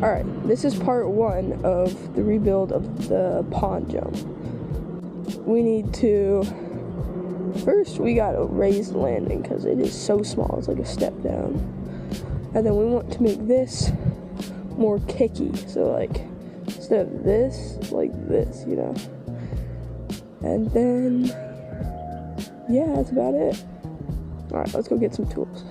Alright, this is part 1 of the rebuild of the pond jump. We need to, first we gotta raise the landing because it is so small, it's like a step down. And then we want to make this more kicky, so like instead of this, like this, you know. And then, yeah, that's about it. Alright, let's go get some tools.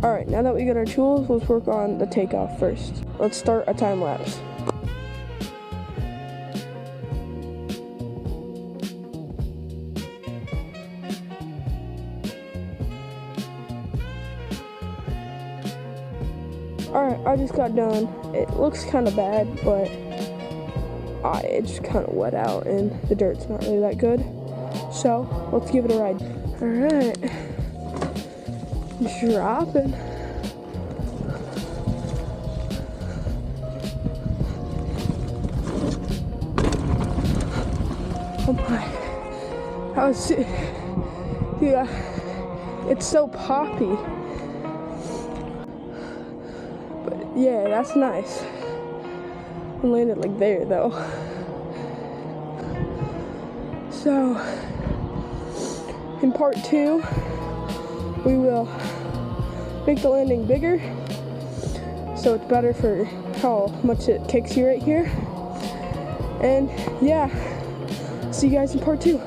Alright, now that we got our tools, let's work on the takeoff first. Let's start a time lapse. Alright, I just got done. It looks kind of bad, but it's kind of wet out and the dirt's not really that good. So, let's give it a ride. Alright. Dropping. Oh my. Yeah, it's so poppy. But yeah, that's nice. I landed like there though. So, in part 2, we will make the landing bigger so it's better for how much it kicks you right here. And yeah, see you guys in part 2.